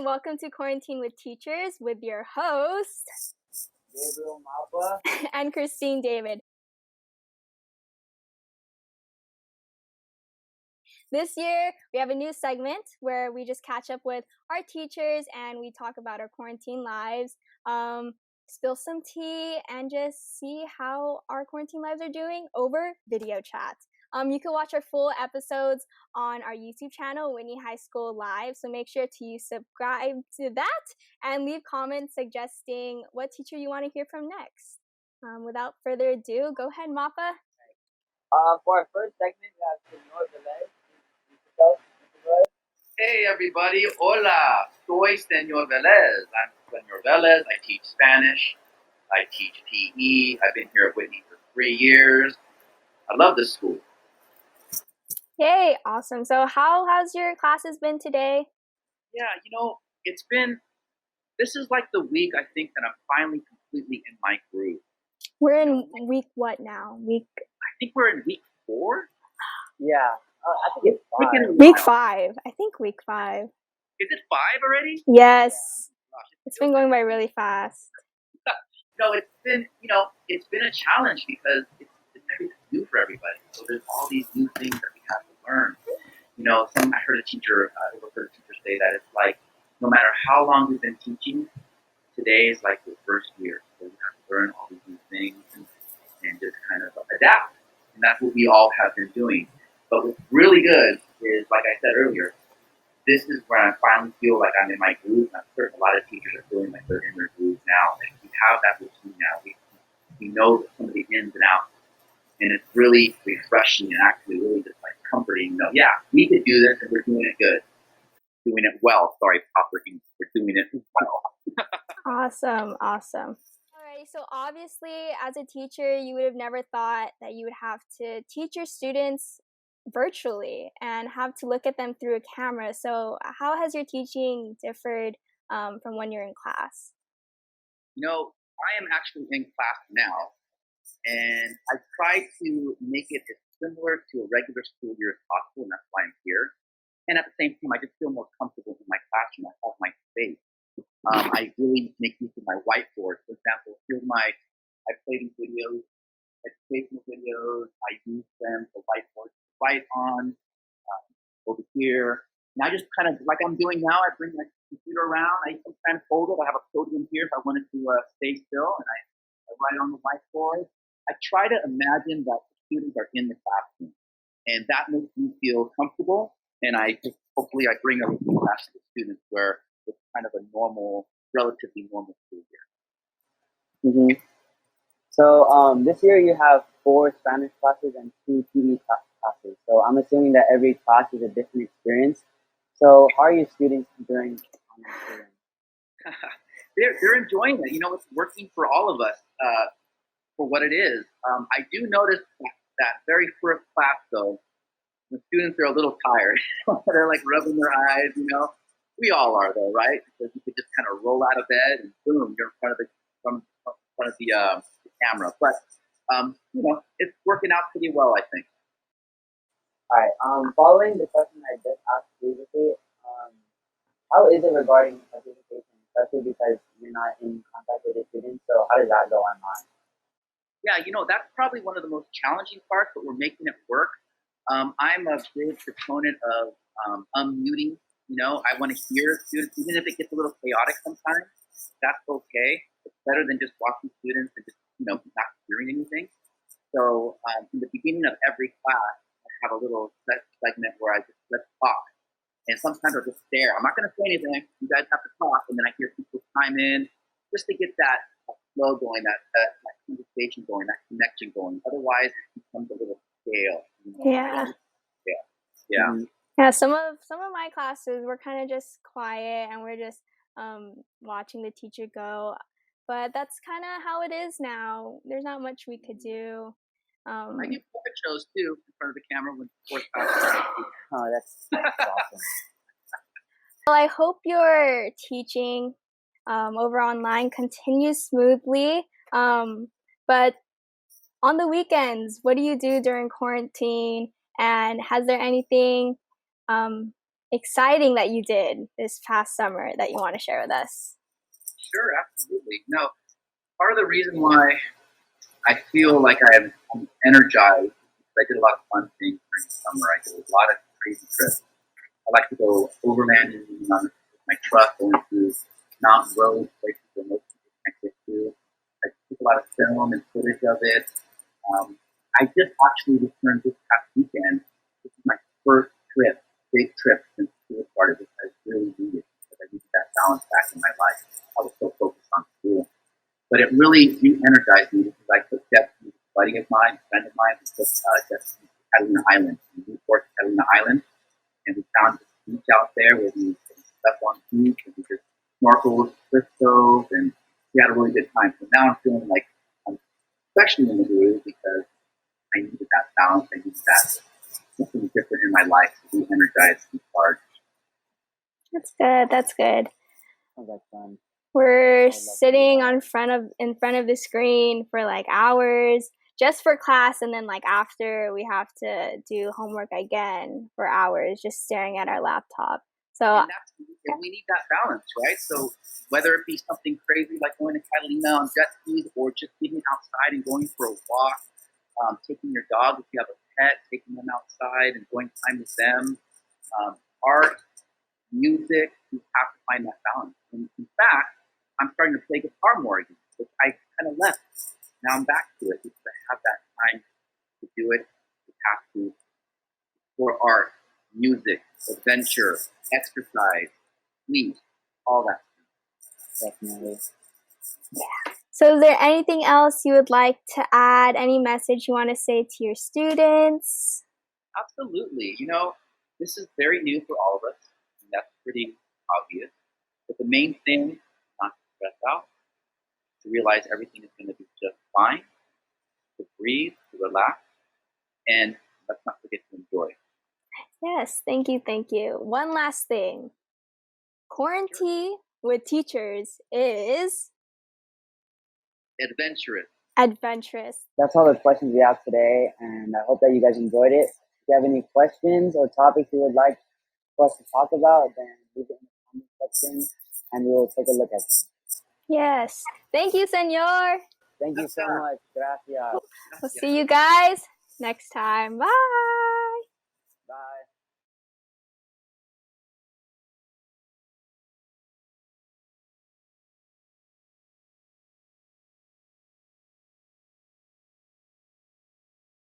and welcome to Quarantine with Teachers with your host, Gabriel Mapa. and Christine David. This year, we have a new segment where we just catch up with our teachers and we talk about our quarantine lives, spill some tea, and just see how our quarantine lives are doing over video chat. You can watch our full episodes on our YouTube channel, Whitney High School Live, so make sure to subscribe to that and leave comments suggesting what teacher you want to hear from next. Without further ado, go ahead, Mappa. For our first segment, we have Senor Velez. Hey everybody, hola, soy Senor Velez. I'm Senor Velez. I teach Spanish. I teach PE. I've been here at Whitney for 3 years. I love this school. Yay, awesome. So how has your classes been today? Yeah, this is like the week I think that I'm finally completely in my groove. We're in week what now? I think we're in week 4. Yeah, I think it's 5. Week 5. I think week 5. Is it 5 already? Yes. Gosh, It's been going by really fast. No, it's been a challenge because it's everything new for everybody. So there's all these new things that we have to learn. I heard a teacher say that it's like no matter how long we've been teaching, today is like the first year. So we have to learn all these new things and just kind of adapt. And that's what we all have been doing. But what's really good is, like I said earlier, this is where I finally feel like I'm in my groove. And I'm certain a lot of teachers are feeling like they're in their groove now. And we have that routine now. We know some of the ins and outs. And it's really refreshing and actually really just like comforting. Yeah, we could do this and we're doing it good. Doing it well. Sorry, proper English. We're doing it well. Awesome. Alrighty, so obviously as a teacher, you would have never thought that you would have to teach your students virtually and have to look at them through a camera. So how has your teaching differed from when you're in class? I am actually in class now, and I try to make it as similar to a regular school year as possible, and that's why I'm here. And at the same time, I just feel more comfortable in my classroom. I have my space. I really make use of my whiteboard. For example, I play these videos, educational videos. I use them for whiteboards to write on over here. And I just kind of, like I'm doing now, I bring my computer around. I sometimes hold it. I have a podium here if I wanted to stay still, and I write on the whiteboard. I try to imagine that the students are in the classroom, and that makes me feel comfortable. And hopefully I bring a class to the students where it's kind of a relatively normal school year. Mm-hmm. So this year you have 4 Spanish classes and 2 PE classes. So I'm assuming that every class is a different experience. So how are your students doing on your They're enjoying it. It's working for all of us for what it is. I do notice that very first class, though, the students are a little tired. They're like rubbing their eyes, We all are, though, right? Because you could just kind of roll out of bed and boom, you're in front of the camera. But it's working out pretty well, I think. All right. Following the question I just asked previously, how is it regarding participation, especially because you're not in contact with the students? So how does that go online? Yeah, that's probably one of the most challenging parts, but we're making it work. I'm a big proponent of unmuting. I want to hear students, even if it gets a little chaotic sometimes. That's okay. It's better than just watching students and just not hearing anything. So in the beginning of every class, I have a little segment where let's talk. And sometimes I'll just stare. I'm not going to say anything. You guys have to talk, and then I hear people chime in just to get that flow going, that conversation going, that connection going. Otherwise, it becomes a little stale. Yeah. Mm-hmm. Yeah, some of my classes we're kind of just quiet and we're just watching the teacher go. But that's kind of how it is now. There's not much we could do. I do puppet shows too in front of the camera when sports classes. Oh, that's awesome. Well, I hope your teaching over online continues smoothly. But on the weekends, what do you do during quarantine? And has there anything exciting that you did this past summer that you want to share with us? Sure, absolutely. No, part of the reason why I feel like I'm energized is I did a lot of fun things during the summer. I did a lot of crazy trips. I like to go overlanding on my truck, going through mountain roads, places where most people can't get to. I took a lot of film and footage of it. I just actually returned this past weekend. This is my first trip, big trip since school started, which I really needed because I needed that balance back in my life. I was so focused on school. But it really re-energized me because I took Destiny, a buddy of mine, a friend of mine, who took Destiny to Catalina Island, Newport, Catalina Island, and we found this beach out there where we slept on the beach and we just snorkeled, crystals, and we had a really good time. So now I'm feeling like I'm especially in the groove because I needed that balance. I needed that something different in my life to be energized and charged. That's good. That's good. Oh, that's fun. We're sitting in front of the screen for like hours just for class, and then like after we have to do homework again for hours just staring at our laptop. So and we need that balance, right? So whether it be something crazy like going to Catalina on jet skis, or just getting outside and going for a walk, taking your dog if you have a pet, taking them outside and going time with them, art, music, you have to find that balance. And in fact, I'm starting to play guitar more again, which I kind of left. Now I'm back to it because I have that time to do it. You have to for art, music, adventure, exercise, sleep, all that stuff. Definitely. So is there anything else you would like to add? Any message you want to say to your students? Absolutely. This is very new for all of us, and that's pretty obvious. But the main thing, not to stress out, to realize everything is going to be just fine, to breathe, to relax, and let's not forget to enjoy. Yes, thank you, thank you. One last thing. QuaranTEA with teachers is adventurous. That's all the questions we have today, and I hope that you guys enjoyed it. If you have any questions or topics you would like for us to talk about, then leave it in the comment section, and we will take a look at them. Yes. Thank you, senor. Thank you so much. Gracias. We'll see you guys next time. Bye.